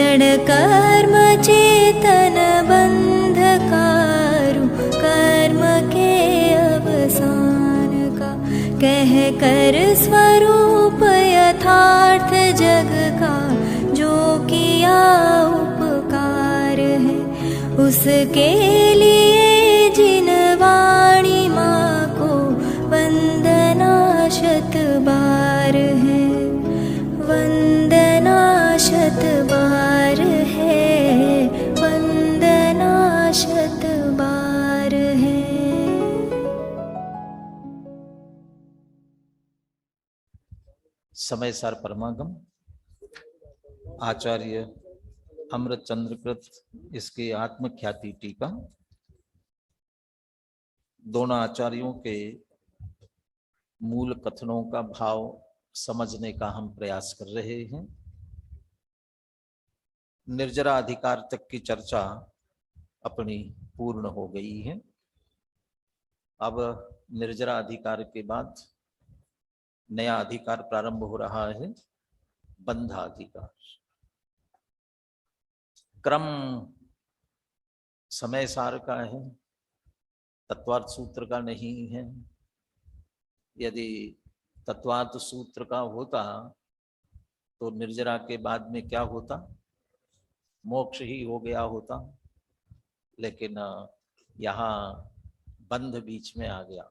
क्षण कर्म चेतन बंधकारु, कर्म के अवसान का कह कर स्वरूप यथार्थ जग का, जो किया उपकार है उसके लिए जिन वाणी माँ को वंदना शत बार है, वंदना शत बार है, वंदना शत बार है। समय सार परमागम आचार्य अमृत चंद्रकृत इसकी आत्मख्याति टीका। दोनों आचार्यों के मूल कथनों का भाव समझने का हम प्रयास कर रहे हैं। निर्जरा अधिकार तक की चर्चा अपनी पूर्ण हो गई है। अब निर्जरा अधिकार के बाद नया अधिकार प्रारंभ हो रहा है, बंधाधिकार। क्रम समय सार का है, तत्वार्थ सूत्र का नहीं है। यदि तत्वार्थ सूत्र का होता तो निर्जरा के बाद में क्या होता, मोक्ष ही हो गया होता। लेकिन यहाँ बंध बीच में आ गया।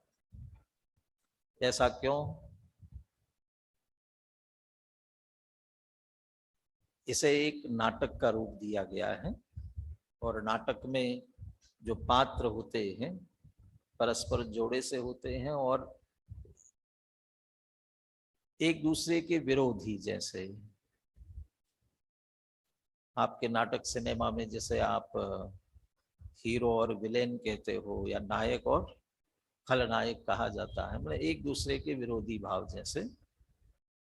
ऐसा क्यों? इसे एक नाटक का रूप दिया गया है और नाटक में जो पात्र होते हैं परस्पर जोड़े से होते हैं और एक दूसरे के विरोधी। जैसे आपके नाटक सिनेमा में जैसे आप हीरो और विलेन कहते हो या नायक और खलनायक कहा जाता है, मतलब एक दूसरे के विरोधी भाव जैसे।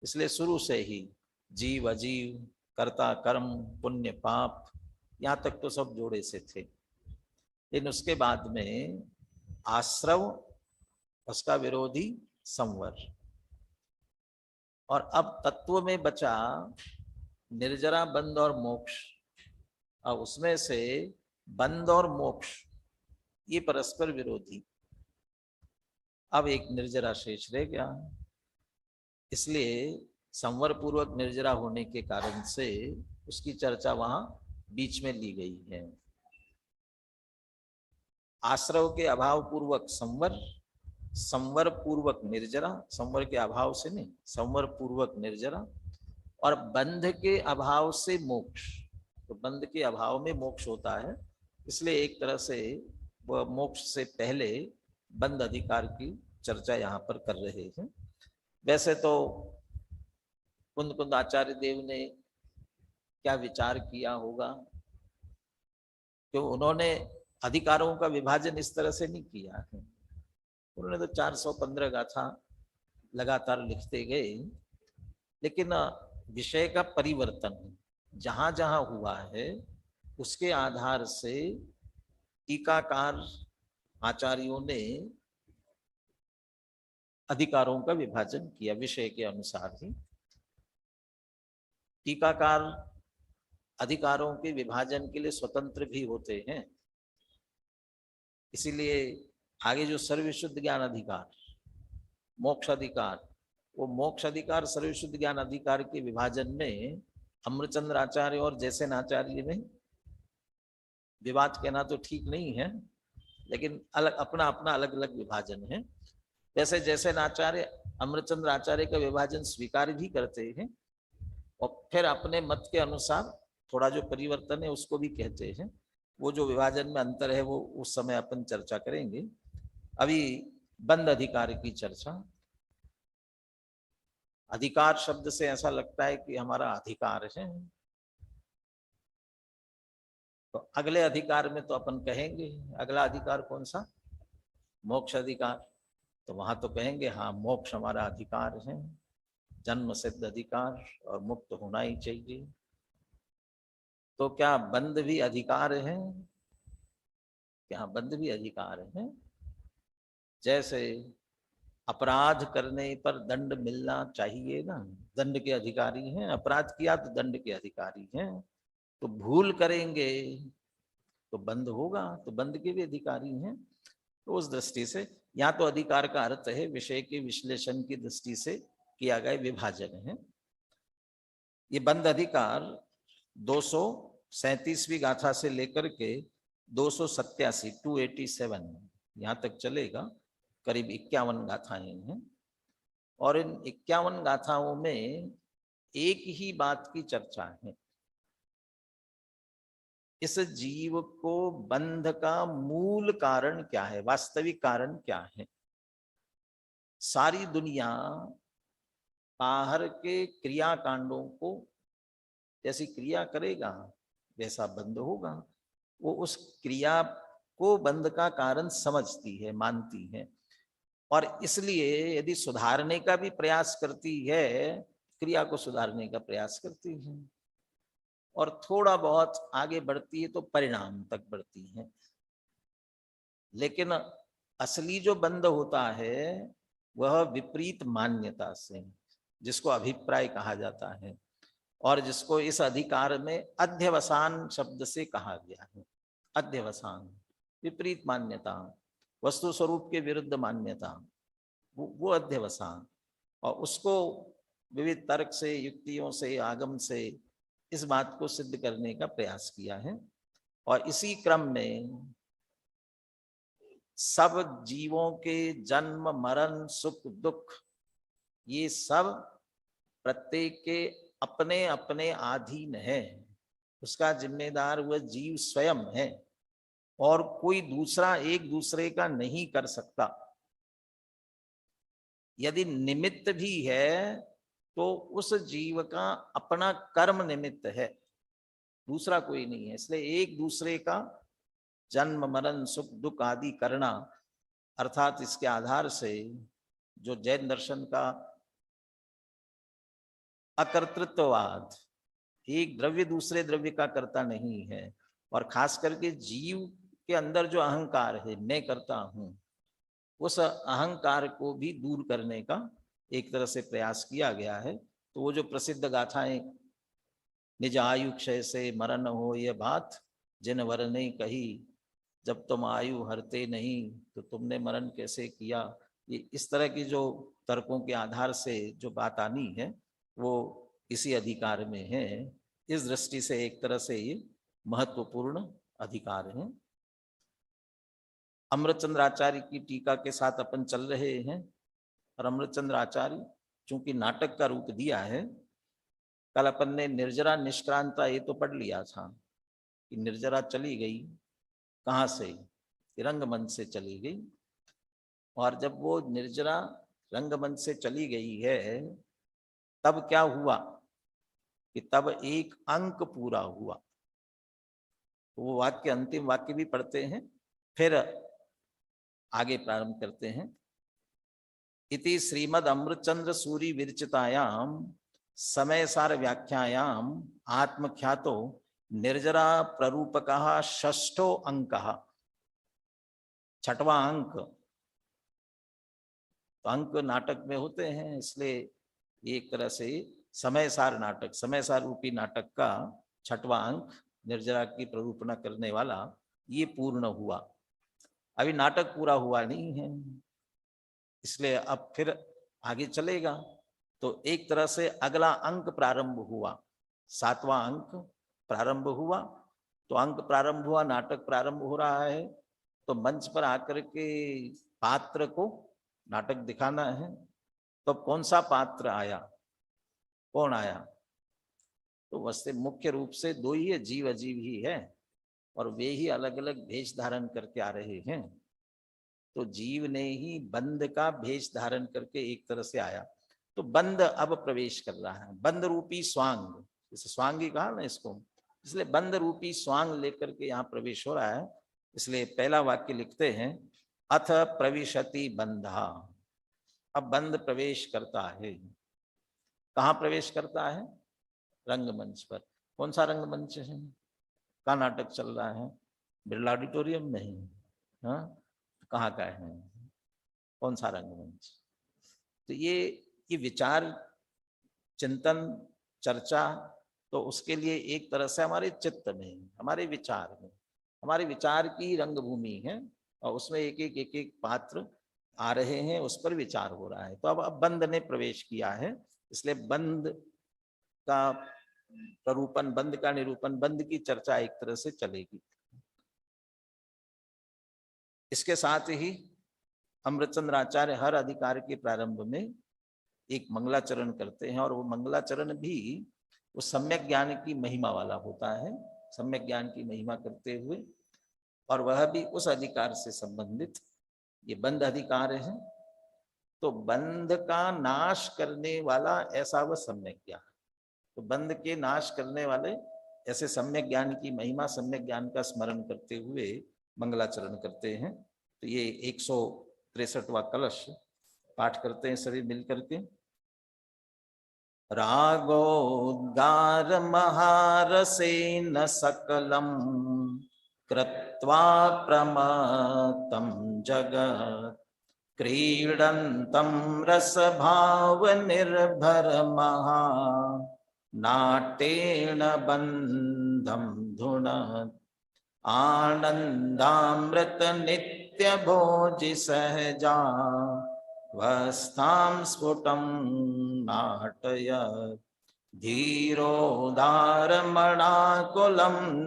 इसलिए शुरू से ही जीव अजीव, कर्ता कर्म, पुण्य पाप, यहाँ तक तो सब जोड़े से थे। लेकिन उसके बाद में आश्रव, उसका विरोधी संवर, और अब तत्व में बचा निर्जरा, बंध और मोक्ष। अब उसमें से बंध और मोक्ष ये परस्पर विरोधी। अब एक निर्जरा शेष रह गया। इसलिए संवर पूर्वक निर्जरा होने के कारण से उसकी चर्चा वहां बीच में ली गई है। आश्रव के अभाव पूर्वक संवर, संवर पूर्वक निर्जरा, संवर के अभाव से नहीं, संवर पूर्वक निर्जरा, और बंध के अभाव से मोक्ष। तो बंध के अभाव में मोक्ष होता है, इसलिए एक तरह से वह मोक्ष से पहले बंध अधिकार की चर्चा यहाँ पर कर रहे हैं। वैसे तो कुंद कुंद आचार्य देव ने क्या विचार किया होगा, क्यों उन्होंने अधिकारों का विभाजन इस तरह से नहीं किया है। उन्होंने तो 415 गाथा लगातार लिखते गए, लेकिन विषय का परिवर्तन जहां जहां हुआ है उसके आधार से टीकाकार आचार्यों ने अधिकारों का विभाजन किया विषय के अनुसार ही। टीकाकार अधिकारों के विभाजन के लिए स्वतंत्र भी होते हैं। इसीलिए आगे जो सर्वशुद्ध ज्ञान अधिकार, मोक्ष अधिकार, वो मोक्ष अधिकार सर्वशुद्ध ज्ञान अधिकार के विभाजन में अमृतचंद्र आचार्य और जैसे आचार्य ने, विवाद कहना तो ठीक नहीं है, लेकिन अलग अपना अपना अलग अलग विभाजन है। वैसे जैसे आचार्य अमृतचंद्र आचार्य का विभाजन स्वीकार भी करते हैं और फिर अपने मत के अनुसार थोड़ा जो परिवर्तन है उसको भी कहते हैं। वो जो विभाजन में अंतर है वो उस समय अपन चर्चा करेंगे। अभी बंध अधिकार की चर्चा। अधिकार शब्द से ऐसा लगता है कि हमारा अधिकार है, तो अगले अधिकार में तो अपन कहेंगे अगला अधिकार कौन सा, मोक्ष अधिकार। तो वहां तो कहेंगे हाँ मोक्ष हमारा अधिकार है, जन्म सिद्ध अधिकार और मुक्त होना ही चाहिए। तो क्या बंध भी अधिकार है? क्या बंध भी अधिकार है? जैसे अपराध करने पर दंड मिलना चाहिए ना, दंड के अधिकारी हैं। अपराध किया तो दंड के अधिकारी हैं। तो भूल करेंगे तो बंध होगा, तो बंध के भी अधिकारी हैं। तो उस दृष्टि से यहाँ तो अधिकार का अर्थ है विषय के विश्लेषण की दृष्टि से किया गया विभाजन है। ये बंध अधिकार 237वीं गाथा से लेकर के 287 यहाँ तक चलेगा, करीब 51 गाथाएं हैं। और इन 51 गाथाओं में एक ही बात की चर्चा है, इस जीव को बंध का मूल कारण क्या है, वास्तविक कारण क्या है। सारी दुनिया बाहर के क्रियाकांडों को जैसी क्रिया करेगा वैसा बंध होगा, वो उस क्रिया को बंध का कारण समझती है, मानती है, और इसलिए यदि सुधारने का भी प्रयास करती है, क्रिया को सुधारने का प्रयास करती है, और थोड़ा बहुत आगे बढ़ती है तो परिणाम तक बढ़ती है। लेकिन असली जो बंध होता है वह विपरीत मान्यता से, जिसको अभिप्राय कहा जाता है, और जिसको इस अधिकार में अध्यवसान शब्द से कहा गया है। अध्यवसान, विपरीत मान्यता, वस्तु स्वरूप के विरुद्ध मान्यता, वो अध्यवसान। और उसको विविध तर्क से, युक्तियों से, आगम से इस बात को सिद्ध करने का प्रयास किया है। और इसी क्रम में सब जीवों के जन्म, मरण, सुख, दुख, ये सब प्रत्येक के अपने अपने अधीन है। उसका जिम्मेदार वह जीव स्वयं है, और कोई दूसरा एक दूसरे का नहीं कर सकता। यदि निमित्त भी है तो उस जीव का अपना कर्म निमित्त है, दूसरा कोई नहीं है। इसलिए एक दूसरे का जन्म, मरण, सुख, दुख आदि करना, अर्थात इसके आधार से जो जैन दर्शन का अकर्तृत्ववाद, एक द्रव्य दूसरे द्रव्य का कर्ता नहीं है, और खास करके जीव के अंदर जो अहंकार है, मैं करता हूं, उस अहंकार को भी दूर करने का एक तरह से प्रयास किया गया है। तो वो जो प्रसिद्ध गाथाएं, निज आयु क्षय से मरण हो यह बात, जिन वर ने कही, जब तुम आयु हरते नहीं तो तुमने मरण कैसे किया, ये इस तरह की जो तर्कों के आधार से जो बात आनी है वो इसी अधिकार में है। इस दृष्टि से एक तरह से ये महत्वपूर्ण अधिकार है। अमृतचंद्र आचार्य की टीका के साथ अपन चल रहे हैं, और अमृतचंद्र आचार्य चूंकि नाटक का रूप दिया है, कल अपन ने निर्जरा निष्क्रांता ये तो पढ़ लिया था कि निर्जरा चली गई कहाँ से, रंगमंच से चली गई। और जब वो निर्जरा रंगमंच से चली गई है तब क्या हुआ कि तब एक अंक पूरा हुआ। तो वो वाक्य, अंतिम वाक्य भी पढ़ते हैं, फिर आगे प्रारंभ करते हैं। इति श्रीमद अमृतचंद्र सूरी विरचितायाम समय सार व्याख्यायाम आत्मख्यातो निर्जरा प्ररूपकः षष्ठो अंकः, छठवां अंक। तो अंक नाटक में होते हैं, इसलिए एक तरह से समय सार नाटक, समय सार रूपी नाटक का छठवां अंक, निर्जरा की प्ररूपणा करने वाला, ये पूर्ण हुआ। अभी नाटक पूरा हुआ नहीं है, इसलिए अब फिर आगे चलेगा। तो एक तरह से अगला अंक प्रारंभ हुआ, 7वां अंक प्रारंभ हुआ। तो अंक प्रारंभ हुआ, नाटक प्रारंभ हो रहा है, तो मंच पर आकर के पात्र को नाटक दिखाना है। तो कौन सा पात्र आया, कौन आया? तो वैसे मुख्य रूप से दो ही है, जीव अजीव ही है, और वे ही अलग अलग भेष धारण करके आ रहे हैं। तो जीव ने ही बंध का भेष धारण करके एक तरह से आया। तो बंध अब प्रवेश कर रहा है, बंध रूपी स्वांग, जैसे स्वांग ही कहा ना इसको, इसलिए बंध रूपी स्वांग लेकर के यहाँ प्रवेश हो रहा है। इसलिए पहला वाक्य लिखते हैं, अथ प्रविशति बंधा। अब बंध प्रवेश करता है। कहाँ प्रवेश करता है? रंगमंच पर। कौन सा रंगमंच है? का नाटक चल रहा है? बिरला ऑडिटोरियम नहीं, हाँ, कहाँ का है, कौन सा रंगमंच? तो ये विचार, चिंतन, चर्चा तो उसके लिए एक तरह से हमारे चित्त में, हमारे विचार में, हमारे विचार की रंगभूमि है और उसमें एक एक पात्र आ रहे हैं, उस पर विचार हो रहा है। तो अब बंध ने प्रवेश किया है, इसलिए बंध का प्ररूपण, बंध का निरूपण, बंध की चर्चा एक तरह से चलेगी। इसके साथ ही अमृतचंद्र आचार्य हर अधिकार के प्रारंभ में एक मंगलाचरण करते हैं और वो मंगलाचरण भी उस सम्यक ज्ञान की महिमा वाला होता है, सम्यक ज्ञान की महिमा करते हुए, और वह भी उस अधिकार से संबंधित ये बंध अधिकार है। तो बंध का नाश करने वाला ऐसा वह सम्यक ज्ञान, तो बंध के नाश करने वाले ऐसे सम्यक ज्ञान की महिमा, सम्यक ज्ञान का स्मरण करते हुए मंगलाचरण करते हैं। तो ये 163वां कलश पाठ करते हैं सभी मिलकर के। रागोद्गार महारसेन सकलम कृत्वा प्रमत्तं जगत् क्रीडन्तं रसभाव निर्भर महा नाट्येन बन्धं धुनत् आनन्दामृत नित्य भोजि सहजा वस्थां स्फुटं नाटयत् धीरोदारमणाकुलं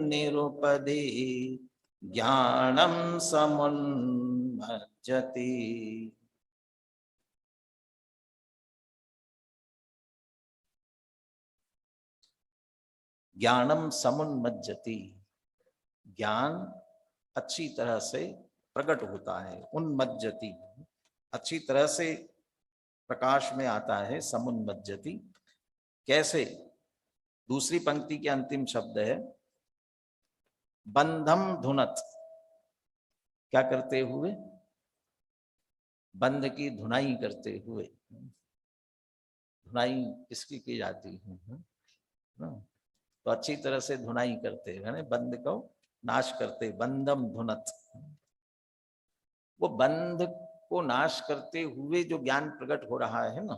निरुपधि ज्ञानं समुन्मज्जति। ज्ञानम समुन्मज्जति, ज्ञान अच्छी तरह से प्रकट होता है, उन्मज्जति अच्छी तरह से प्रकाश में आता है, समुन्मज्जति कैसे? दूसरी पंक्ति के अंतिम शब्द है बंधम धुनत, क्या करते हुए? बंध की धुनाई करते हुए। धुनाई किसकी की जाती है? तो अच्छी तरह से धुनाई करते हैं, बंध को नाश करते, बंधम धुनत। वो बंध को नाश करते हुए जो ज्ञान प्रकट हो रहा है ना,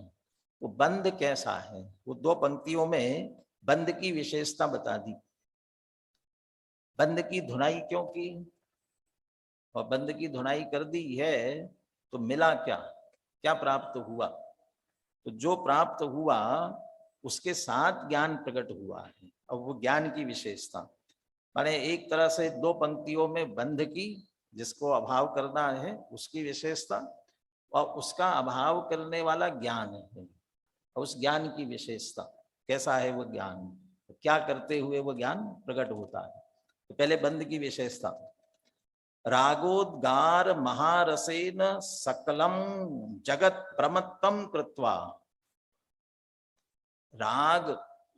वो बंध कैसा है? वो दो पंक्तियों में बंध की विशेषता बता दी। बंध की धुनाई क्यों की? और बंध की धुनाई कर दी है तो मिला क्या, क्या प्राप्त हुआ? तो जो प्राप्त हुआ उसके साथ ज्ञान प्रकट हुआ है। और वो ज्ञान की विशेषता माने एक तरह से दो पंक्तियों में बंध की, जिसको अभाव करना है, उसकी विशेषता, और उसका अभाव करने वाला ज्ञान है, और उस ज्ञान की विशेषता कैसा है? वो ज्ञान तो क्या करते हुए वो ज्ञान प्रकट होता है। तो पहले बंध की विशेषता, रागोद्गार महारसेन सकलम जगत प्रमत्तम कृत्वा। राग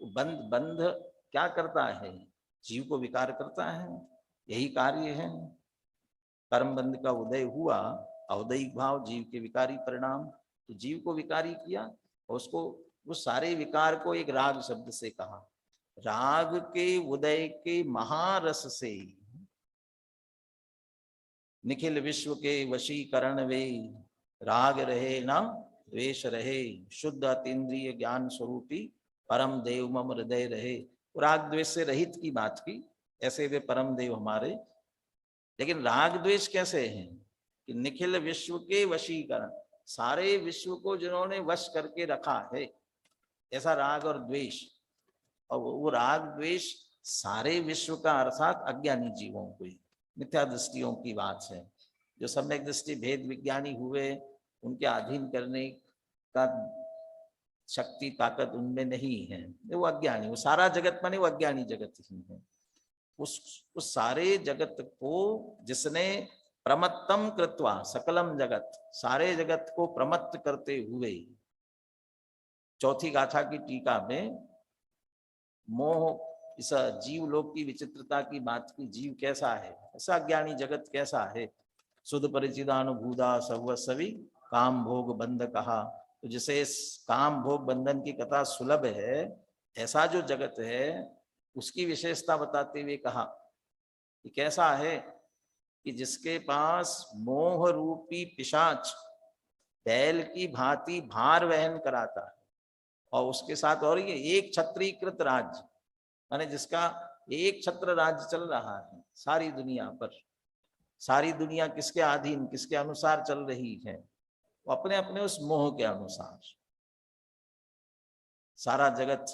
बंध, बंध क्या करता है? जीव को विकार करता है, यही कार्य है। कर्म बंध का उदय हुआ, औदयिक भाव जीव के विकारी परिणाम, तो जीव को विकारी किया और उसको, उस सारे विकार को एक राग शब्द से कहा। राग के उदय के महारस से निखिल विश्व के वशीकरण वे, राग रहे ना द्वेष रहे, शुद्ध अतीन्द्रिय ज्ञान स्वरूपी परम देव मम हृदय रहे। राग द्वेष से रहित की बात की, ऐसे वे परम देव हमारे। लेकिन राग द्वेष कैसे हैं? कि निखिल विश्व के वशीकरण, सारे विश्व को जिन्होंने वश करके रखा है, ऐसा राग और द्वेष। और वो राग द्वेष सारे विश्व का अर्थात अज्ञानी जीवों को, मिथ्या दृष्टियों की बात है। जो सम्यक दृष्टि भेद विज्ञानी हुए, उनके अधीन करने का शक्ति ताकत उनमें नहीं है, वो अज्ञानी, वो सारा जगत माने वो अज्ञानी जगत ही है। उस सारे जगत को जिसने प्रमत्तम कृत्वा, सकलम जगत, सारे जगत को प्रमत्त करते हुए, चौथी गाथा की टीका में मोह, इस जीव लोक की विचित्रता की बात की, जीव कैसा है, ऐसा ज्ञानी जगत कैसा है। सुध परिचिदानुभूता सर्वस्वी काम भोग बंध कहा। तो जिसे काम भोग बंधन की कथा सुलभ है, ऐसा जो जगत है उसकी विशेषता बताते हुए कहा कि कैसा है कि जिसके पास मोह रूपी पिशाच बैल की भांति भार वहन कराता है, और उसके साथ और ये एक छत्रीकृत राज्य, माने जिसका एक छत्र राज्य चल रहा है सारी दुनिया पर, सारी दुनिया किसके अधीन, किसके अनुसार चल रही है? वो अपने अपने उस मोह के अनुसार। सारा जगत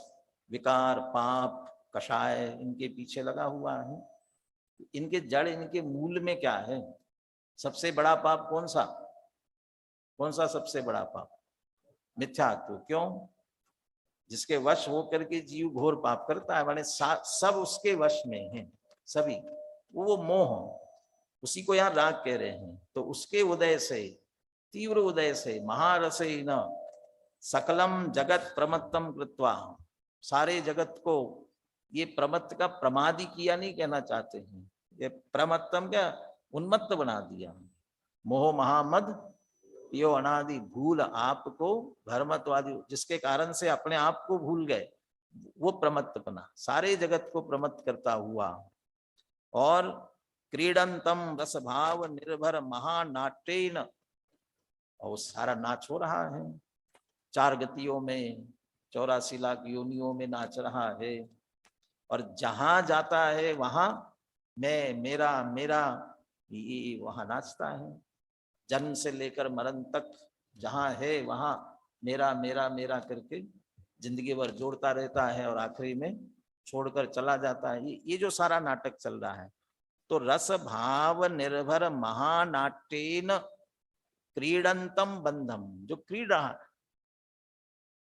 विकार, पाप, कषाय इनके पीछे लगा हुआ है। इनके जड़, इनके मूल में क्या है? सबसे बड़ा पाप कौन सा? कौन सा सबसे बड़ा पाप? मिथ्यात्व। क्यों? जिसके वश हो करके जीव घोर पाप करता है, माने सब उसके वश में है सभी। वो मोह, उसी को यहाँ राग कह रहे हैं। तो उसके उदय से, तीव्र उदय से, महारसे न सकलम जगत प्रमत्तम कृत्वा, सारे जगत को ये प्रमत्त का प्रमादी किया नहीं कहना चाहते हैं, ये प्रमत्तम क्या, उन्मत्त बना दिया। मोह महामद यो अनादि, भूल आपको भरमत्वादि, जिसके कारण से अपने आप को भूल गए, वो प्रमत्त बना, सारे जगत को प्रमत्त करता हुआ। और क्रीडंतम रस भाव निर्भर महानाट्येन, और सारा नाच हो रहा है 4 गतियों में, 84 लाख योनियों में नाच रहा है। और जहां जाता है वहां मैं, मेरा मेरा, ये वहां नाचता है। जन्म से लेकर मरण तक जहां है वहां मेरा मेरा मेरा करके जिंदगी भर जोड़ता रहता है, और आखिरी में छोड़कर चला जाता है। ये जो सारा नाटक चल रहा है। तो रस भाव निर्भर महानाट्येन क्रीडंतम बंधम, जो क्रीड़ा,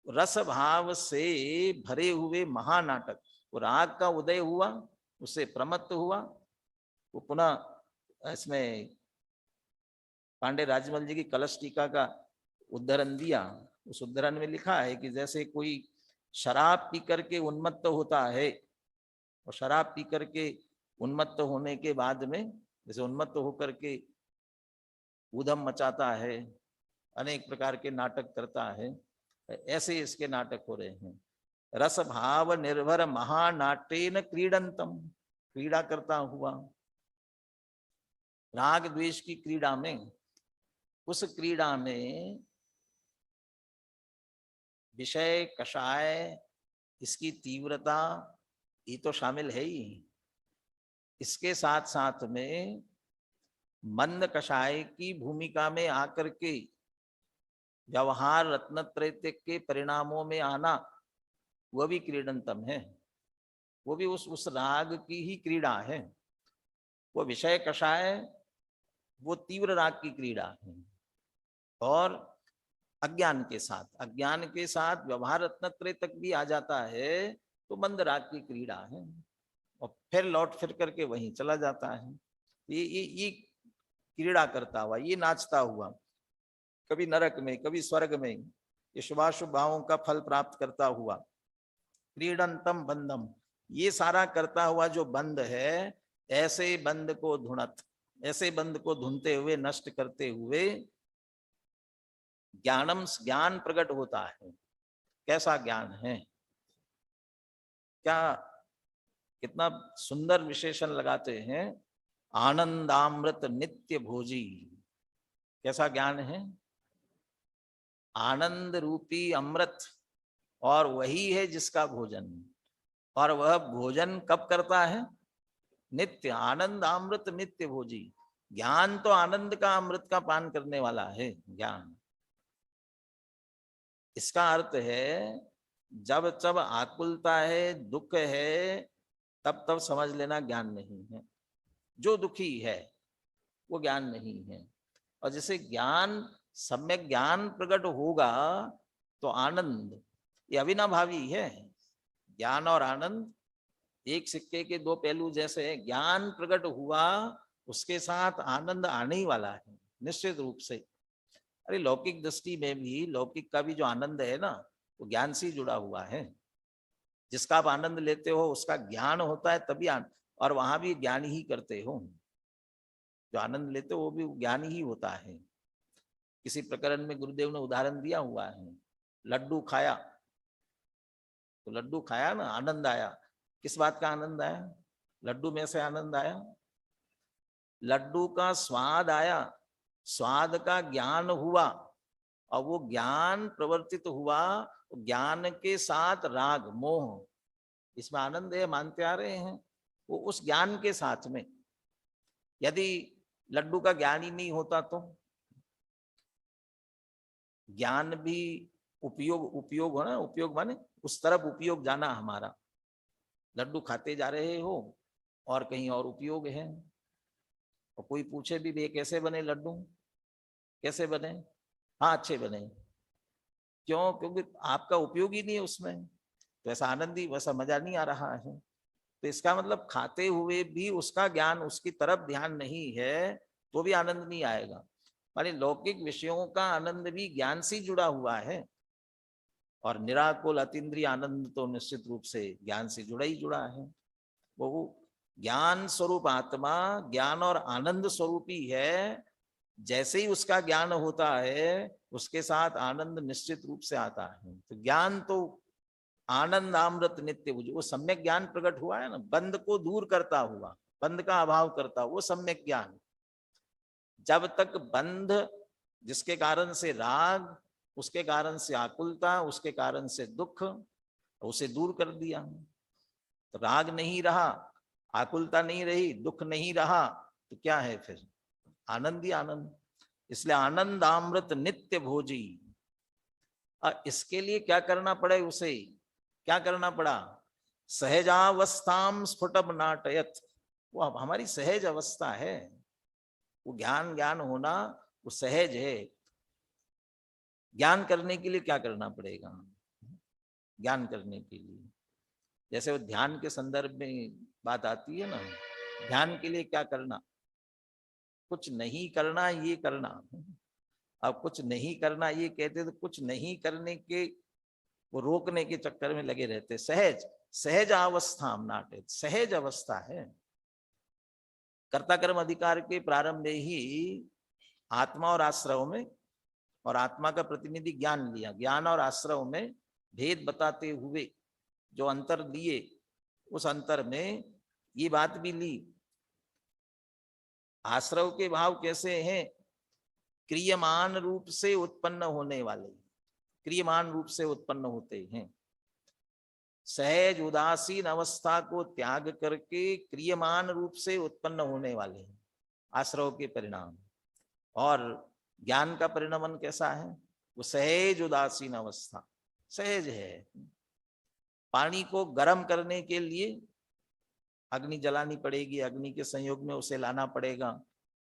रस भाव से भरे हुए महानाटक, वो राग का उदय हुआ, उससे प्रमत्त हुआ। वो पुनः इसमें पांडे राजमल जी की कलश टीका का उद्धरण दिया। उस उद्धरण में लिखा है कि जैसे कोई शराब पी करके उन्मत्त होता है, और शराब पी करके उन्मत्त होने के बाद में, जैसे उन्मत्त होकर के ऊधम मचाता है, अनेक प्रकार के नाटक करता है, ऐसे इसके नाटक हो रहे हैं। रस भाव निर्भर महानाट्येन क्रीडंतम, क्रीड़ा करता हुआ, राग द्वेष की क्रीड़ा में, उस क्रीड़ा में विषय, कषाय, इसकी तीव्रता, ये तो शामिल है ही। इसके साथ साथ में मंद कषाय की भूमिका में आकर के व्यवहार रत्नत्रैत्य के परिणामों में आना, वह भी क्रीडंतम है। वो भी उस राग की ही क्रीड़ा है। वो विषय कषाय, वो तीव्र राग की क्रीड़ा है। और अज्ञान के साथ व्यवहार रत्नत्रय तक भी आ जाता है, तो मंद राग की क्रीड़ा है, और फिर लौट फिर करके वहीं चला जाता है। ये क्रीड़ा करता हुआ, ये नाचता हुआ, कभी नरक में, कभी स्वर्ग में, ये शुभाशुभ भावों का फल प्राप्त करता हुआ, क्रीडंतम बंधम, ये सारा करता हुआ जो बंध है, ऐसे बंध को धुनत, ऐसे बंध को धुनते हुए, नष्ट करते हुए ज्ञानम, ज्ञान प्रकट होता है। कैसा ज्ञान है? क्या कितना सुंदर विशेषण लगाते हैं, आनंदामृत नित्य भोजी। कैसा ज्ञान है? आनंद रूपी अमृत, और वही है जिसका भोजन। और वह भोजन कब करता है? नित्य। आनंद अमृत नित्य भोजी। ज्ञान तो आनंद का, अमृत का पान करने वाला है ज्ञान। इसका अर्थ है जब जब आकुलता है, दुख है, तब तब समझ लेना ज्ञान नहीं है। जो दुखी है वो ज्ञान नहीं है। और जैसे ज्ञान, सम्यक ज्ञान प्रकट होगा तो आनंद, ये अविनाभावी है। ज्ञान और आनंद एक सिक्के के 2 पहलू जैसे है। ज्ञान प्रकट हुआ, उसके साथ आनंद आने ही वाला है निश्चित रूप से। अरे लौकिक दृष्टि में भी, लौकिक का भी जो आनंद है ना, वो ज्ञान से जुड़ा हुआ है। जिसका आप आनंद लेते हो उसका ज्ञान होता है तभी और वहां भी ज्ञान ही करते हो। जो आनंद लेते हो वो भी ज्ञान ही होता है। किसी प्रकरण में गुरुदेव ने उदाहरण दिया हुआ है, लड्डू खाया तो लड्डू खाया ना, आनंद आया। किस बात का आनंद आया? लड्डू में से आनंद आया, लड्डू का स्वाद आया, स्वाद का ज्ञान हुआ, और वो ज्ञान प्रवर्तित हुआ। ज्ञान के साथ राग, मोह, इसमें आनंद है मानते आ रहे हैं। वो उस ज्ञान के साथ में, यदि लड्डू का ज्ञान ही नहीं होता तो ज्ञान भी उपयोग हो ना, उपयोग माने उस तरफ उपयोग जाना हमारा। लड्डू खाते जा रहे हो और कहीं और उपयोग है। और कोई पूछे भी कैसे बने लड्डू, कैसे बने, हाँ अच्छे बने, क्यों? क्योंकि आपका उपयोग ही नहीं है उसमें, तो ऐसा आनंद ही, वैसा मजा नहीं आ रहा है। तो इसका मतलब खाते हुए भी उसका ज्ञान, उसकी तरफ ध्यान नहीं है तो भी आनंद नहीं आएगा। माने लौकिक विषयों का आनंद भी ज्ञान से जुड़ा हुआ है, और निराकुल अतीन्द्रिय आनंद तो निश्चित रूप से ज्ञान से जुड़ा ही जुड़ा है। वो ज्ञान स्वरूप आत्मा ज्ञान और आनंद स्वरूप ही है। जैसे ही उसका ज्ञान होता है उसके साथ आनंद निश्चित रूप से आता है। तो ज्ञान तो आनंद अमृत नित्य, वो सम्यक ज्ञान प्रकट हुआ है ना, बंध को दूर करता हुआ, बंध का अभाव करता हुआ, वो सम्यक ज्ञान। जब तक बंध, जिसके कारण से राग, उसके कारण से आकुलता, उसके कारण से दुख, उसे दूर कर दिया, तो राग नहीं रहा, आकुलता नहीं रही, दुख नहीं रहा, तो क्या है फिर? आनंद ही आनंद। इसलिए आनंद अमृत नित्य भोजी। और इसके लिए क्या करना पड़े उसे? क्या करना पड़ा? सहजावस्थाम स्फुटम नाटयत। वो अब हमारी सहज अवस्था है। वो ज्ञान होना वो सहज है। ज्ञान करने के लिए क्या करना पड़ेगा? ज्ञान करने के लिए जैसे वो ध्यान के संदर्भ में बात आती है ना, ध्यान के लिए क्या करना? कुछ नहीं करना, ये करना। अब कुछ नहीं करना ये कहते तो कुछ नहीं करने के, वो रोकने के चक्कर में लगे रहते। सहज अवस्था नाटे, सहज अवस्था है। कर्ता कर्म अधिकार के प्रारंभ में ही आत्मा और आश्रव में, और आत्मा का प्रतिनिधि ज्ञान लिया, ज्ञान और आश्रव में भेद बताते हुए जो अंतर लिए, उस अंतर में ये बात भी ली, आश्रव के भाव कैसे हैं? क्रियमान रूप से उत्पन्न होने वाले, क्रियमान रूप से उत्पन्न होते हैं। सहज उदासीन अवस्था को त्याग करके क्रियमान रूप से उत्पन्न होने वाले हैं आश्रव के परिणाम। और ज्ञान का परिणमन कैसा है? वो सहज उदासीन अवस्था, सहज है। पानी को गर्म करने के लिए अग्नि जलानी पड़ेगी, अग्नि के संयोग में उसे लाना पड़ेगा।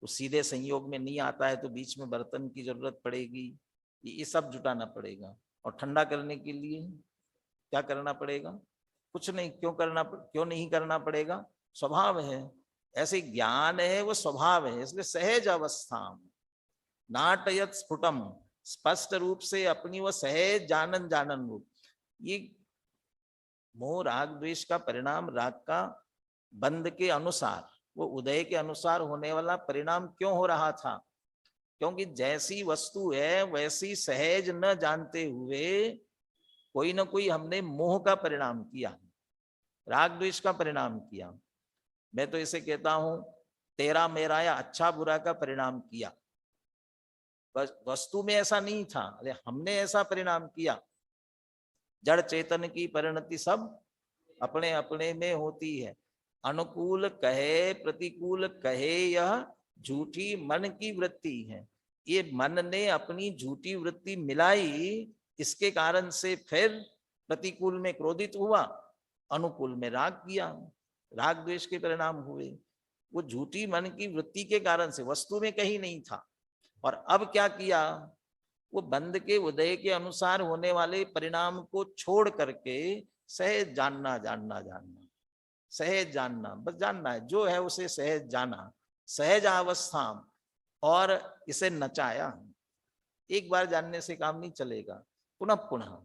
वो सीधे संयोग में नहीं आता है तो बीच में बर्तन की जरूरत पड़ेगी, ये सब जुटाना पड़ेगा। और ठंडा करने के लिए क्या करना पड़ेगा? कुछ नहीं। क्यों नहीं करना पड़ेगा? स्वभाव है। ऐसे ज्ञान है, वो स्वभाव है। इसलिए सहज अवस्था नाटयत स्फुटम, स्पष्ट रूप से अपनी वो सहज जानन रूप। ये मोह राग द्वेष का परिणाम राग का बंध के अनुसार, वो उदय के अनुसार होने वाला परिणाम क्यों हो रहा था? क्योंकि जैसी वस्तु है वैसी सहज न जानते हुए कोई ना कोई हमने मोह का परिणाम किया, राग द्वेष का परिणाम किया। मैं तो इसे कहता हूं तेरा मेरा या अच्छा बुरा का परिणाम किया। बस वस्तु में ऐसा नहीं था, अरे हमने ऐसा परिणाम किया। जड़ चेतन की परिणति सब अपने अपने में होती है। अनुकूल कहे प्रतिकूल कहे, यह झूठी मन की वृत्ति है। ये मन ने अपनी झूठी वृत्ति मिलाई, इसके कारण से फिर प्रतिकूल में क्रोधित हुआ, अनुकूल में राग किया, राग द्वेष के परिणाम हुए। वो झूठी मन की वृत्ति के कारण से, वस्तु में कहीं नहीं था। और अब क्या किया? वो बंध के उदय के अनुसार होने वाले परिणाम को छोड़ करके सहज जानना, सहज जानना, बस जानना है जो है उसे सहज जाना, सहज अवस्था। और इसे नचाया। एक बार जानने से काम नहीं चलेगा, पुनः पुनः,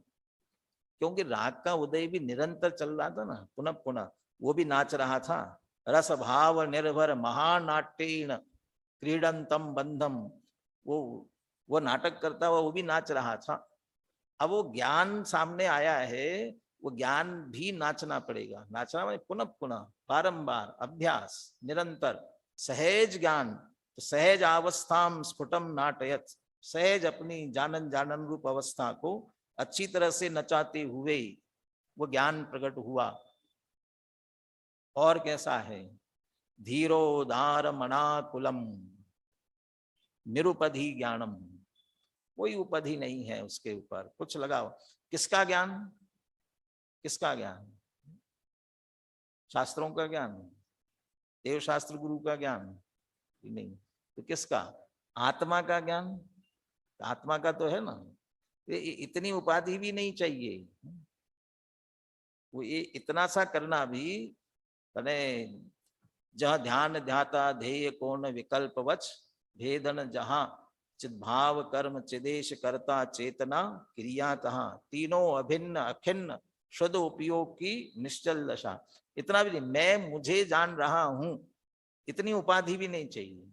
क्योंकि राग का उदय भी निरंतर चल रहा था ना, पुनः पुनः वो भी नाच रहा था। रस भाव निर्भर महानाट्येन क्रीडंतम बंधम, वो नाटक करता हुआ वो भी नाच रहा था। अब वो ज्ञान सामने आया है, वो ज्ञान भी नाचना पड़ेगा। नाचना में पुनः पुनः बारंबार अभ्यास, निरंतर सहज ज्ञान। तो सहज अवस्थाम स्फुटम नाटयत, सहज अपनी जानन रूप अवस्था को अच्छी तरह से नचाते हुए वो ज्ञान प्रकट हुआ। और कैसा है? धीरोदार मनाकुलम निरुपधि ज्ञानम, कोई उपाधि नहीं है उसके ऊपर। कुछ लगाओ, किसका ज्ञान? किसका ज्ञान? शास्त्रों का ज्ञान, देव शास्त्र गुरु का ज्ञान नहीं, तो किसका? आत्मा का ज्ञान। आत्मा का तो है ना। इतनी उपाधि भी नहीं चाहिए। वो ये इतना सा करना भी तने जह ध्यान ध्याता ध्येय कोण विकल्प वच भेदन जहां चिद्भाव कर्म चिदेश करता चेतना क्रिया तहां तीनों अभिन्न अखिन्न शुद्ध उपयोग की निश्चल दशा। इतना भी नहीं, मैं मुझे जान रहा हूं, इतनी उपाधि भी नहीं चाहिए।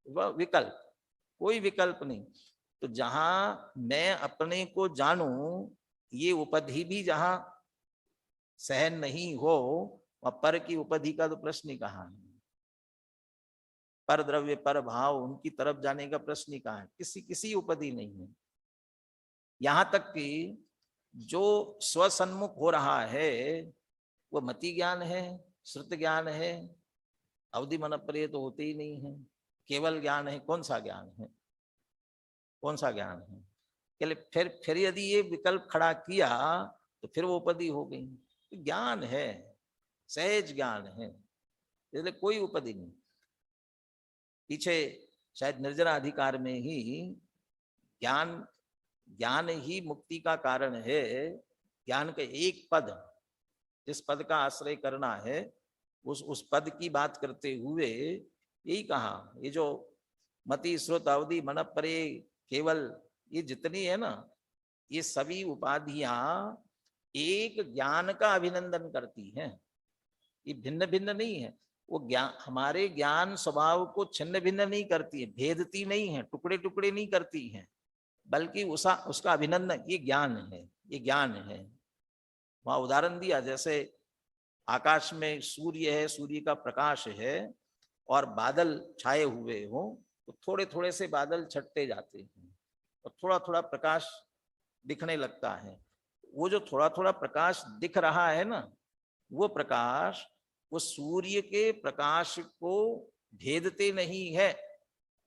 वह विकल्प, कोई विकल्प नहीं। तो जहां मैं अपने को जानूं, ये उपाधि भी जहां सहन नहीं हो, वह पर की उपाधि का तो प्रश्न ही कहाँ है। पर द्रव्य पर भाव उनकी तरफ जाने का प्रश्न ही कहाँ है। किसी उपाधि नहीं है। यहां तक कि जो स्वसन्मुख हो रहा है वो मति ज्ञान है, श्रुत ज्ञान है, अवधि मन पर तो होते ही नहीं है, केवल ज्ञान है। कौन सा ज्ञान है? कौन सा ज्ञान है? फिर यदि ये विकल्प खड़ा किया तो फिर वो उपाधि हो गई। ज्ञान है, सहज ज्ञान है, इसलिए कोई उपाधि नहीं। पीछे शायद निर्जरा अधिकार में ही ज्ञान ही मुक्ति का कारण है। ज्ञान का एक पद, जिस पद का आश्रय करना है, उस पद की बात करते हुए यही कहा, ये जो मति श्रुत अवधि मन परे केवल, ये जितनी है ना, ये सभी उपाधियां एक ज्ञान का अभिनंदन करती हैं। ये भिन्न भिन्न नहीं है। वो ज्ञान हमारे ज्ञान स्वभाव को छिन्न भिन्न नहीं करती है, भेदती नहीं है, टुकड़े टुकड़े नहीं करती है, बल्कि उसका अभिनंदन, ये ज्ञान है, ये ज्ञान है। वहां उदाहरण दिया, जैसे आकाश में सूर्य है, सूर्य का प्रकाश है और बादल छाए हुए हो, तो थोड़े थोड़े से बादल छटते जाते हैं और थोड़ा थोड़ा प्रकाश दिखने लगता है। वो जो थोड़ा थोड़ा प्रकाश दिख रहा है ना, वो प्रकाश वो सूर्य के प्रकाश को भेदते नहीं है,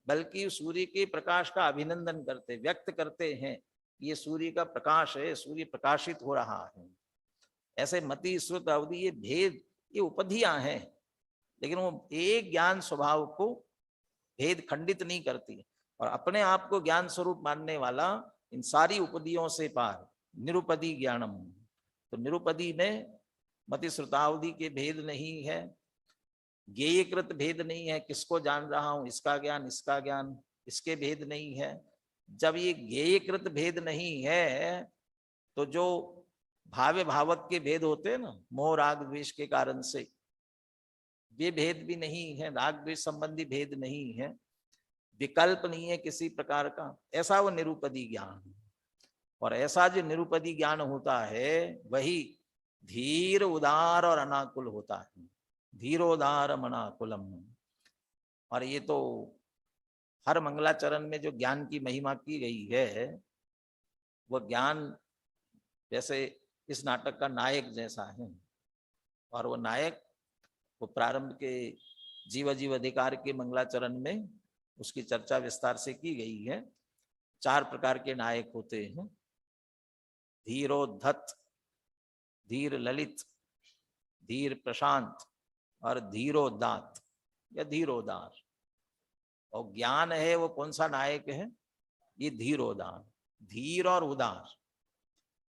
बल्कि सूर्य के प्रकाश का अभिनंदन करते, व्यक्त करते हैं, ये सूर्य का प्रकाश है, सूर्य प्रकाशित हो रहा है। ऐसे मति श्रुत अवधि, ये भेद, ये उपाधियां हैं, लेकिन वो एक ज्ञान स्वभाव को भेद खंडित नहीं करती। और अपने आप को ज्ञान स्वरूप मानने वाला इन सारी उपाधियों से पार, निरुपधि ज्ञानम। तो निरुपधि में मति श्रुतावधि के भेद नहीं है, ज्ञेयकृत भेद नहीं है, किसको जान रहा हूं, इसका ज्ञान, इसका ज्ञान, इसके भेद नहीं है। जब ये ज्ञेयकृत भेद नहीं है, तो जो भाव्य भावक के भेद होते हैं ना, मोह राग द्वेष के कारण से, ये भेद भी नहीं है, राग द्वेष संबंधी भेद नहीं है, विकल्प नहीं है किसी प्रकार का, ऐसा वो निरुपधि ज्ञान है। और ऐसा जो निरुपधि ज्ञान होता है वही धीर उदार और अनाकुल होता है। धीरोदार मनाकुलम। और ये तो हर मंगलाचरण में जो ज्ञान की महिमा की गई है, वो ज्ञान जैसे इस नाटक का नायक जैसा है। और वो नायक, वो प्रारंभ के जीव जीव अधिकार के मंगलाचरण में उसकी चर्चा विस्तार से की गई है। 4 प्रकार के नायक होते हैं, धीरोद्धत, धीर ललित, धीर प्रशांत और धीरोदात या धीरोदार। और ज्ञान है वो कौन सा नायक है? ये धीरोदार, धीर और उदार।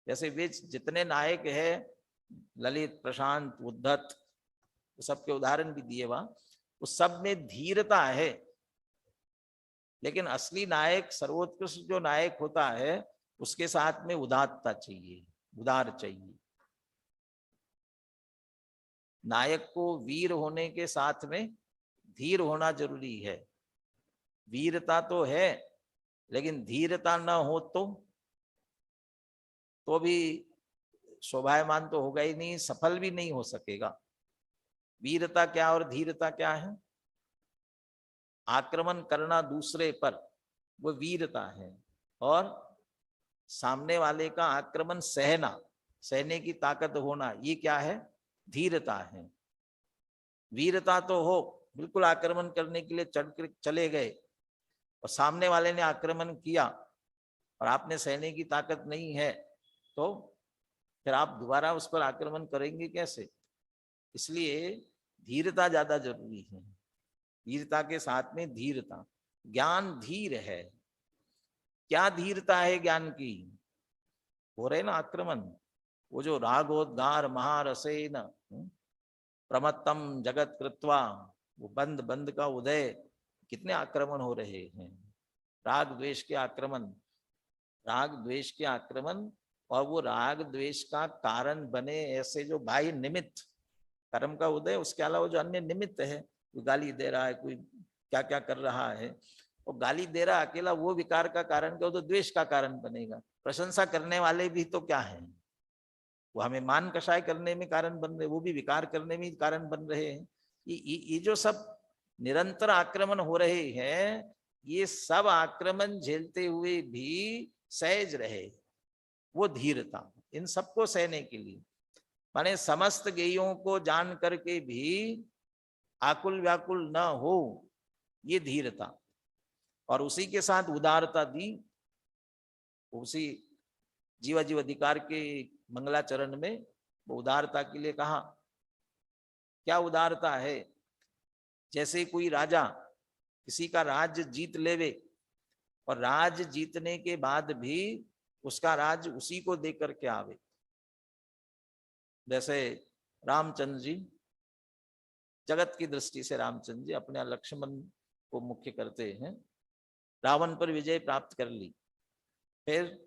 जैसे वे जितने नायक है, ललित, प्रशांत, उद्धत, सबके उदाहरण भी दिए वहां, उस सब में धीरता है, लेकिन असली नायक, सर्वोत्कृष्ट जो नायक होता है, उसके साथ में उदारता चाहिए, उदार चाहिए। नायक को वीर होने के साथ में धीर होना जरूरी है। वीरता तो है, लेकिन धीरता न हो तो भी शोभायमान तो होगा ही नहीं, सफल भी नहीं हो सकेगा। वीरता क्या और धीरता क्या है? आक्रमण करना दूसरे पर, वो वीरता है। और सामने वाले का आक्रमण सहना, सहने की ताकत होना, ये क्या है? धीरता है। वीरता तो हो, बिल्कुल आक्रमण करने के लिए चढ़ कर चले गए और सामने वाले ने आक्रमण किया और आपने सहने की ताकत नहीं है, तो फिर आप दोबारा उस पर आक्रमण करेंगे कैसे? इसलिए धीरता ज्यादा जरूरी है। वीरता के साथ में धीरता, ज्ञान धीर है। क्या धीरता है ज्ञान की? हो रहे ना आक्रमण, वो जो रागोद्गार महारसेन प्रमत्तम जगत कृत्वा, वो बंद बंद का उदय, कितने आक्रमण हो रहे हैं। राग द्वेष के आक्रमण, राग द्वेष के आक्रमण, और वो राग द्वेष का कारण बने ऐसे जो बाह्य निमित्त, कर्म का उदय, उसके अलावा जो अन्य निमित्त है, कोई गाली दे रहा है, कोई क्या क्या कर रहा है, और गाली दे रहा अकेला वो विकार का कारण क्या, तो द्वेष का कारण बनेगा। प्रशंसा करने वाले भी तो क्या है, वो हमें मान कषाय करने में कारण बन रहे, वो भी विकार करने में कारण बन रहे हैं। ये जो सब निरंतर आक्रमण हो रहे हैं, ये सब आक्रमण झेलते हुए भी सहज रहे, वो धीरता, इन सबको सहने के लिए, माने समस्त गेयों को जान करके भी आकुल व्याकुल न हो, ये धीरता। और उसी के साथ उदारता दी, उसी जीवा जीव अधिकार के मंगलाचरण में वो उदारता के लिए कहा। क्या उदारता है? जैसे कोई राजा किसी का राज्य जीत लेवे और राज जीतने के बाद भी उसका राज उसी को देकर के आवे। जैसे रामचंद्र जी, जगत की दृष्टि से रामचंद्र जी अपने लक्ष्मण को मुख्य करते हैं, रावण पर विजय प्राप्त कर ली, फिर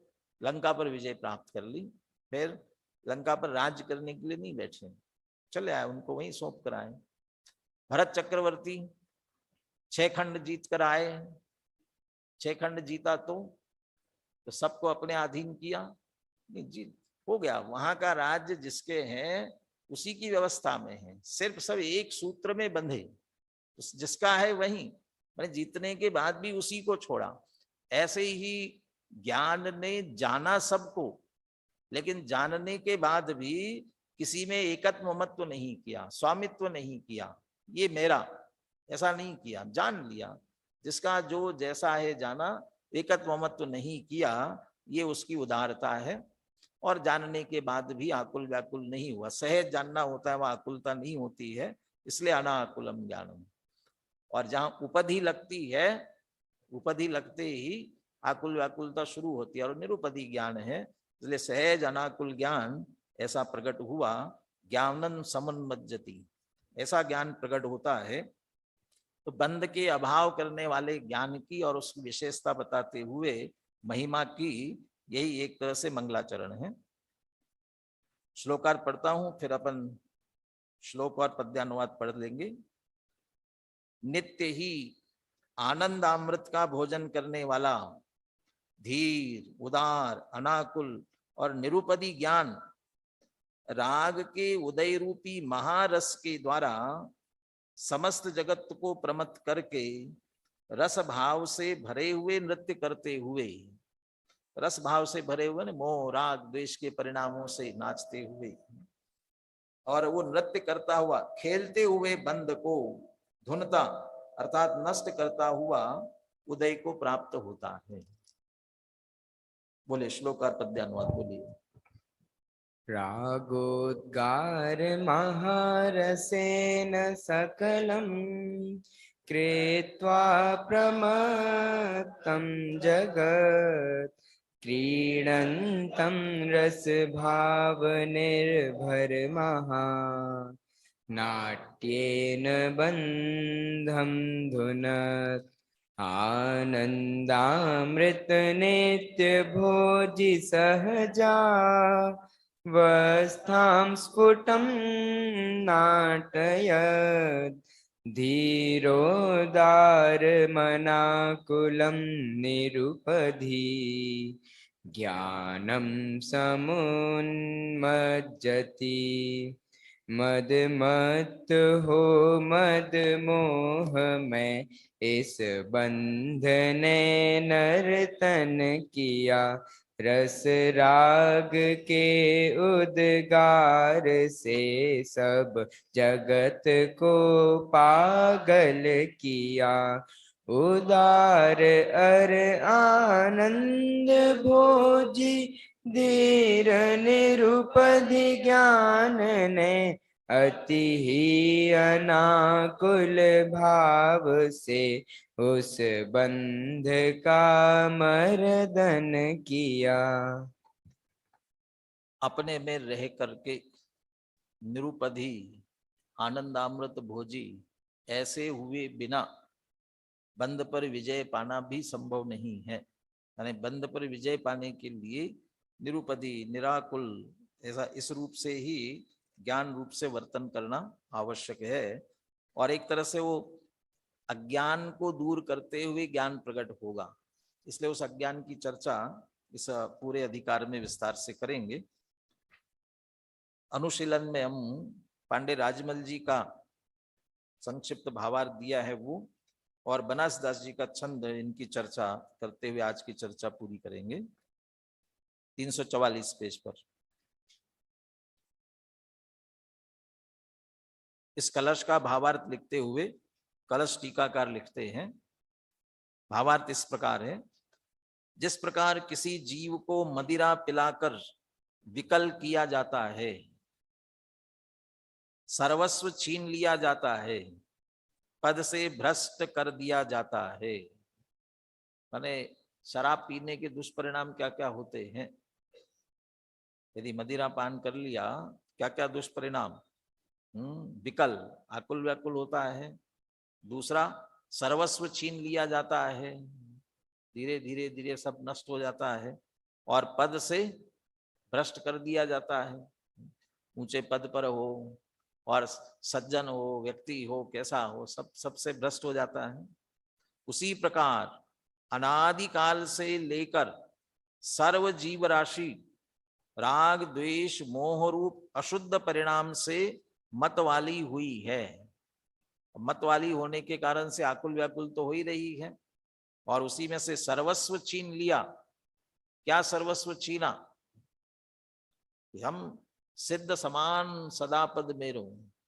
लंका पर विजय प्राप्त कर ली, फिर लंका पर राज्य करने के लिए नहीं बैठे, चले आए, उनको वहीं सौंप कर आए। भरत चक्रवर्ती 6 खंड जीत कर आए, 6 खंड जीता तो सबको अपने अधीन किया, नहीं जीत हो गया, वहां का राज्य जिसके हैं उसी की व्यवस्था में है, सिर्फ सब एक सूत्र में बंधे, जिसका है वही, मैंने जीतने के बाद भी उसी को छोड़ा। ऐसे ही ज्ञान ने जाना सबको, लेकिन जानने के बाद भी किसी में एकत्व ममत्व नहीं किया, स्वामित्व नहीं किया, ये मेरा, ऐसा नहीं किया, जान लिया, जिसका जो जैसा है जाना, एकत्व ममत्व नहीं किया, ये उसकी उदारता है। और जानने के बाद भी आकुल व्याकुल नहीं हुआ, सहज जानना होता है, वह आकुलता नहीं होती है, इसलिए अनाकुलम ज्ञानम। और जहां उपधि लगती है, उपधि लगते ही आकुल व्याकुलता शुरू होती है, और निरुपधि ज्ञान है, इसलिए सहज अनाकुल ज्ञान ऐसा प्रकट हुआ। ज्ञानन समन्मज्जति, ऐसा ज्ञान प्रकट होता है। तो बंध के अभाव करने वाले ज्ञान की और उसकी विशेषता बताते हुए महिमा की, यही एक तरह से मंगलाचरण है। श्लोकार्थ पढ़ता हूं, फिर अपन श्लोक और पद्यानुवाद पढ़ लेंगे। नित्य ही आनंदामृत का भोजन करने वाला धीर, उदार, अनाकुल और निरुपदी ज्ञान राग के उदय रूपी महारस के द्वारा समस्त जगत को प्रमत्त करके रस भाव से भरे हुए नृत्य करते हुए, रस भाव से भरे हुए न, मोह राग द्वेष के परिणामों से नाचते हुए, और वो नृत्य करता हुआ, खेलते हुए बंद को धुनता अर्थात नष्ट करता हुआ उदय को प्राप्त होता है। बोले श्लोकार पद्यानुवाद बोलिए। रागोद्गार महारसेन सकलं कृत्वा प्रमत्तं जगत् क्रीडन्तं रसभावनिर्भरमहा नाट्येन बन्धं धुनत् आनन्दामृत नित्यभोजि सहजा वस्थां स्फुटं नाटयत् धीरोदारमनाकुलं निरुपधि ज्ञानं समुन्मज्जति मदमत्त हो मद मोह में इस बंधने नर्तन किया रस राग के उद्गार से सब जगत को पागल किया। उदार अर आनंद भोजी धीर निरुपधि ज्ञान ने अति ही अनाकुल भाव से उस बंध का मर्दन किया। अपने में रह करके निरुपधि आनंदामृत भोजी ऐसे हुए बिना बंध पर विजय पाना भी संभव नहीं है। यानी बंध पर विजय पाने के लिए निरुपधि निराकुल ऐसा इस रूप से ही ज्ञान रूप से वर्तन करना आवश्यक है। और एक तरह से वो अज्ञान को दूर करते हुए ज्ञान प्रकट होगा। इसलिए उस अज्ञान की चर्चा इस पूरे अधिकार में विस्तार से करेंगे। अनुशीलन में हम पांडे राजमल जी का संक्षिप्त भावार्थ दिया है वो, और बनास दास जी का छंद, इनकी चर्चा करते हुए आज की चर्चा पूरी करेंगे। 344 पेज पर इस कलश का भावार्थ लिखते हुए कलश टीकाकार लिखते हैं। भावार्थ इस प्रकार है, जिस प्रकार किसी जीव को मदिरा पिलाकर विकल किया जाता है, सर्वस्व छीन लिया जाता है, पद से भ्रष्ट कर दिया जाता है। माने शराब पीने के दुष्परिणाम क्या क्या होते हैं। यदि मदिरा पान कर लिया, क्या क्या दुष्परिणाम। विकल, आकुल व्याकुल होता है। दूसरा, सर्वस्व छीन लिया जाता है, धीरे धीरे धीरे सब नष्ट हो जाता है। और पद से भ्रष्ट कर दिया जाता है। ऊंचे पद पर हो और सज्जन हो, व्यक्ति हो, कैसा हो, सब सबसे भ्रष्ट हो जाता है। उसी प्रकार अनादिकाल से लेकर सर्व जीव राशि राग द्वेष मोह रूप अशुद्ध परिणाम से मतवाली हुई है। मतवाली होने के कारण से आकुल व्याकुल तो हो ही रही है, और उसी में से सर्वस्व छीन लिया। क्या सर्वस्व छीना? हम सिद्ध समान सदापद मेरो,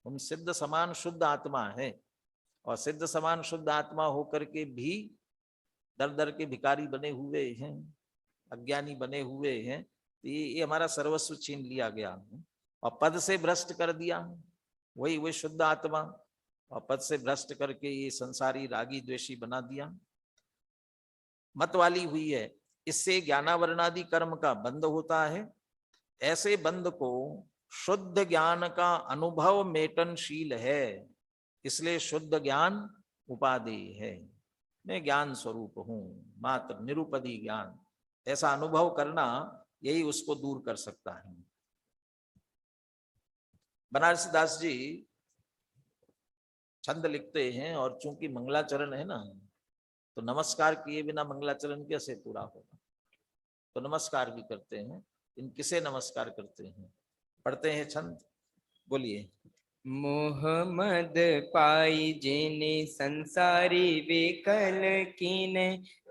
हम सिद्ध समान शुद्ध आत्मा है, और सिद्ध समान शुद्ध आत्मा होकर के भी दर दर के भिखारी बने हुए हैं, अज्ञानी बने हुए हैं। तो ये हमारा सर्वस्व छीन लिया गया और पद से भ्रष्ट कर दिया। वही शुद्ध आत्मा, और पद से भ्रष्ट करके ये संसारी रागी द्वेषी बना दिया, मतवाली हुई है। इससे ज्ञानावरणादि कर्म का बंध होता है। ऐसे बंध को शुद्ध ज्ञान का अनुभव मेटनशील है, इसलिए शुद्ध ज्ञान उपाधि है। मैं ज्ञान स्वरूप हूं, मात्र निरुपधि ज्ञान, ऐसा अनुभव करना, यही उसको दूर कर सकता है। बनारसी दास जी छंद लिखते हैं, और चूंकि मंगलाचरण है ना, तो नमस्कार किए बिना मंगलाचरण कैसे पूरा होगा। तो नमस्कार भी करते हैं। इन किसे नमस्कार करते हैं? पढ़ते हैं छंद, बोलिए। मोह मद पाई जिने संसारी विकल कीने,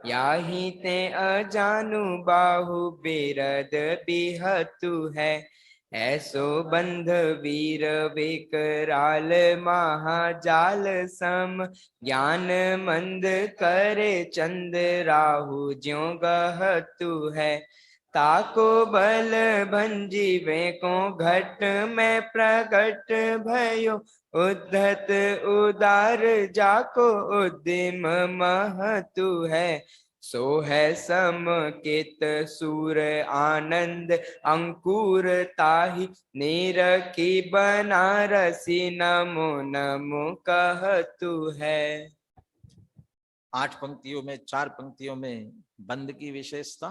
याही ते अजानु बाहु बेरद बिहतु है। ऐसो बंध वीर विकराल महाजाल सम, ज्ञान मंद करे चंद राहु ज्यों गहतु है। ताको बल भंजीवे को घट में प्रकट भयो, उद्धत उदार जाको उद्यम महतु है। सो है समकित सूर आनंद अंकुर ताहि, निरखी बनारसी नमो नमो कहतु है। 8 पंक्तियों में, 4 पंक्तियों में बंध की विशेषता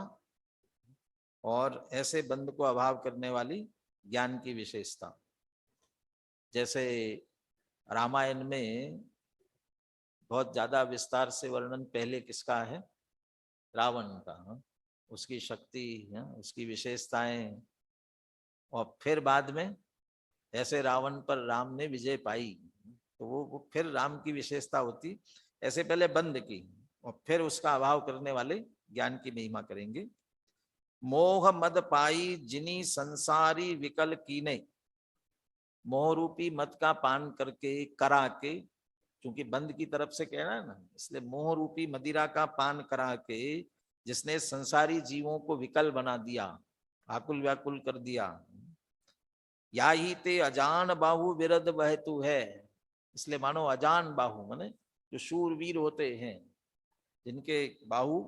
और ऐसे बंध को अभाव करने वाली ज्ञान की विशेषता। जैसे रामायण में बहुत ज्यादा विस्तार से वर्णन पहले किसका है? रावण का, उसकी शक्ति, उसकी विशेषताएं, और फिर बाद में ऐसे रावण पर राम ने विजय पाई, तो वो फिर राम की विशेषता होती। ऐसे पहले बंध की और फिर उसका अभाव करने वाले ज्ञान की महिमा करेंगे। मोह मद पाई जिनी संसारी विकल कीने, मोह रूपी मद का पान करके करा के, क्योंकि बंद की तरफ से कहना है ना, इसलिए मोह रूपी मदिरा का पान करा के जिसने संसारी जीवों को विकल बना दिया, आकुल व्याकुल कर दिया। या ही ते अजान बाहु विरद बहतु है, इसलिए मानो अजान बाहु माने जो शूरवीर होते हैं, जिनके बाहु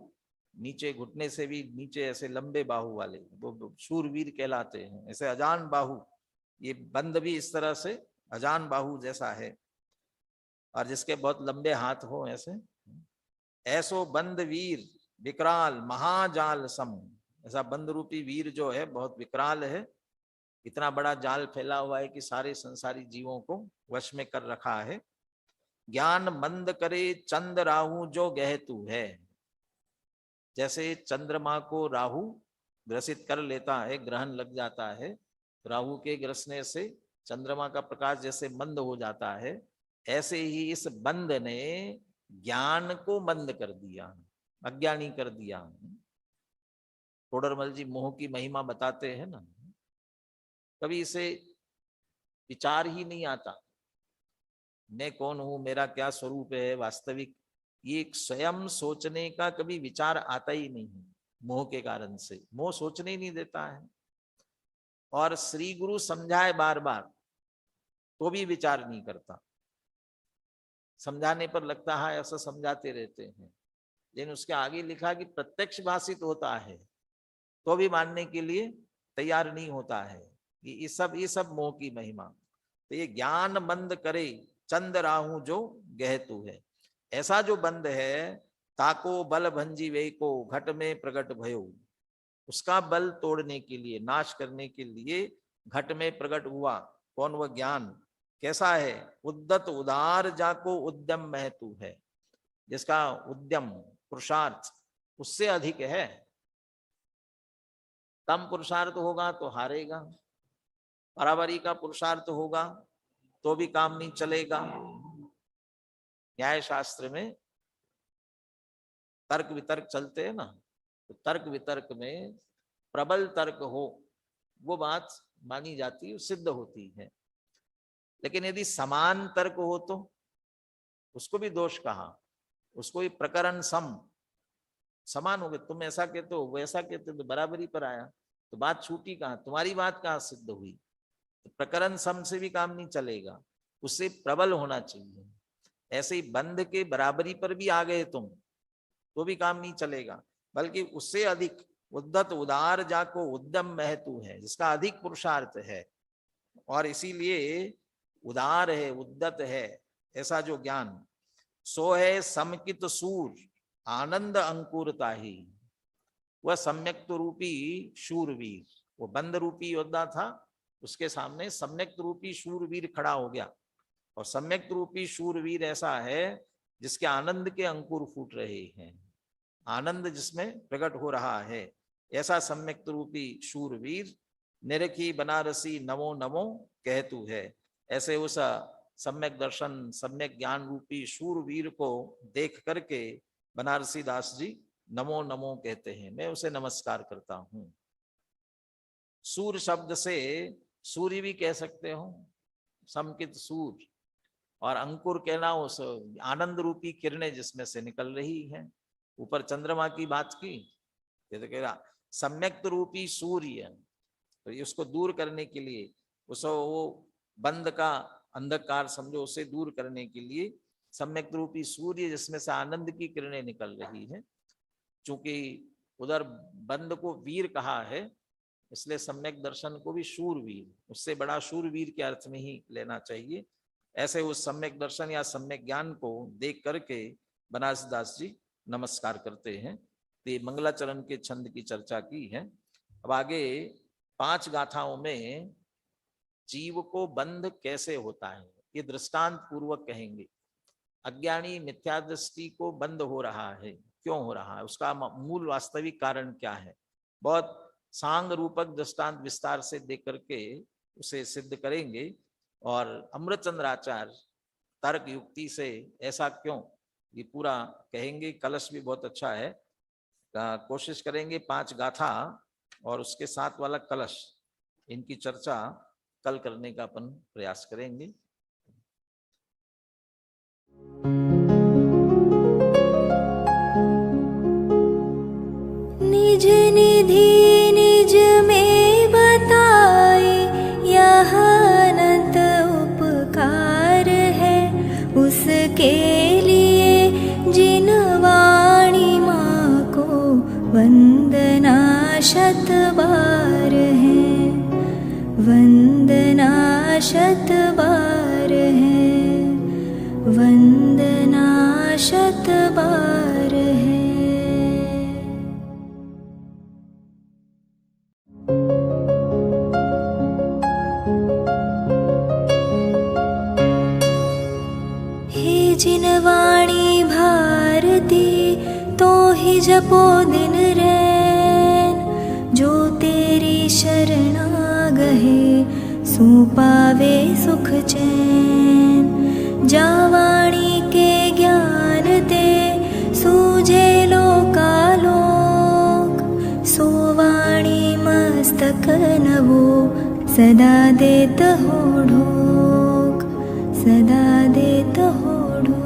नीचे घुटने से भी नीचे ऐसे लंबे बाहु वाले, वो शूरवीर कहलाते हैं। ऐसे अजान बाहु, ये बंद भी इस तरह से अजान बाहु जैसा है, और जिसके बहुत लंबे हाथ हो ऐसे। ऐसो बंद वीर विकराल महाजाल सम, ऐसा बंद रूपी वीर जो है बहुत विकराल है, इतना बड़ा जाल फैला हुआ है कि सारे संसारी जीवों को वश में कर रखा है। ज्ञान मंद करे चंद राहु जो गहतु है, जैसे चंद्रमा को राहु ग्रसित कर लेता है, ग्रहण लग जाता है, राहु के ग्रसने से चंद्रमा का प्रकाश जैसे मंद हो जाता है, ऐसे ही इस बंद ने ज्ञान को मंद कर दिया, अज्ञानी कर दिया। टोडरमल जी मोह की महिमा बताते हैं ना, कभी इसे विचार ही नहीं आता, मैं कौन हूं, मेरा क्या स्वरूप है वास्तविक, ये स्वयं सोचने का कभी विचार आता ही नहीं है। मोह के कारण से मोह सोचने ही नहीं देता है, और श्री गुरु समझाए बार बार तो भी विचार नहीं करता, समझाने पर लगता है ऐसा समझाते रहते हैं, लेकिन उसके आगे लिखा कि प्रत्यक्ष भाषित होता है तो भी मानने के लिए तैयार नहीं होता है। ये सब मोह की महिमा। तो ये ज्ञान मंद करे चंद राहु जो गहतु है, ऐसा जो बंद है, ताको बल भंजी वे को घट में प्रकट भयो, उसका बल तोड़ने के लिए, नाश करने के लिए घट में प्रकट हुआ। कौन? वह ज्ञान। कैसा है? उद्दत उदार जाको उद्यम महतु है, जिसका उद्यम पुरुषार्थ उससे अधिक है। कम पुरुषार्थ होगा तो हारेगा, बराबरी का पुरुषार्थ होगा तो भी काम नहीं चलेगा। न्याय शास्त्र में तर्क वितर्क चलते हैं ना, तो तर्क वितर्क में प्रबल तर्क हो वो बात मानी जाती है, सिद्ध होती है। लेकिन यदि समान तर्क हो तो उसको भी दोष कहा, उसको भी प्रकरण समान हो गए, तुम ऐसा कहते हो वैसा कहते हो तो बराबरी पर आया, तो बात छूटी कहाँ, तुम्हारी बात कहाँ सिद्ध हुई। तो प्रकरण सम से भी काम नहीं चलेगा, उससे प्रबल होना चाहिए। ऐसे ही बंध के बराबरी पर भी आ गए तुम तो भी काम नहीं चलेगा, बल्कि उससे अधिक उद्दत उदार जाको उद्यम महतु है, जिसका अधिक पुरुषार्थ है और इसीलिए उदार है, उद्दत है, ऐसा जो ज्ञान सो है समकित सूर आनंद अंकुरता ही। वह सम्यक्त रूपी शूरवीर, वो बंद रूपी योद्धा था, उसके सामने सम्यक्त रूपी शूरवीर खड़ा हो गया। और सम्यक्त रूपी शूरवीर ऐसा है जिसके आनंद के अंकुर फूट रहे हैं, आनंद जिसमें प्रकट हो रहा है, ऐसा सम्यक्त रूपी शूरवीर निरखी बनारसी नमो नमो कहतु है। ऐसे उस सम्यक दर्शन सम्यक ज्ञान रूपी शूरवीर को देख करके बनारसी दास जी नमो नमो कहते हैं, मैं उसे नमस्कार करता हूं। सूर शब्द से सूर्य भी कह सकते हो, समकित सूर, और अंकुर कहना उस आनंद रूपी किरणें जिसमें से निकल रही है। ऊपर चंद्रमा की बात की, तो कह रहा सम्यक्त रूपी सूर्य, तो उसको दूर करने के लिए, उस वो बंद का अंधकार समझो उसे दूर करने के लिए सम्यक्त रूपी सूर्य जिसमें से आनंद की किरणें निकल रही है। चूंकि उधर बंद को वीर कहा है, इसलिए सम्यक दर्शन को भी शूरवीर, उससे बड़ा शूरवीर के अर्थ में ही लेना चाहिए। ऐसे उस सम्यक दर्शन या सम्यक ज्ञान को देख करके बनारसी दास जी नमस्कार करते हैं। तो ये मंगलाचरण के छंद की चर्चा की है। अब आगे 5 गाथाओं में जीव को बंध कैसे होता है ये दृष्टांत पूर्वक कहेंगे। अज्ञानी मिथ्या दृष्टि को बंद हो रहा है, क्यों हो रहा है, उसका मूल वास्तविक कारण क्या है, बहुत सांग रूपक दृष्टांत विस्तार से देख करके उसे सिद्ध करेंगे। और अमृतचंद्राचार्य तर्क युक्ति से ऐसा क्यों ये पूरा कहेंगे। कलश भी बहुत अच्छा है, कोशिश करेंगे 5 गाथा और उसके साथ वाला कलश, इनकी चर्चा कल करने का अपन प्रयास करेंगे। निज निधि निज में बताए, यह अनंत उपकार है उसके लिए जिन वाणी माँ को वंदना शत बार है, वंदना शत बार है, वंदना शत बार है। हे जिन वाणी भारती तो ही जपो दिन रैन, जो तेरी शरणा गहे सो पावे सुख चैन। जा वाणी के ज्ञान ते सूझे लोकालोक, सो वाणी मस्तक नवो सदा देत हो ढोक, सदा देत हो ढोक।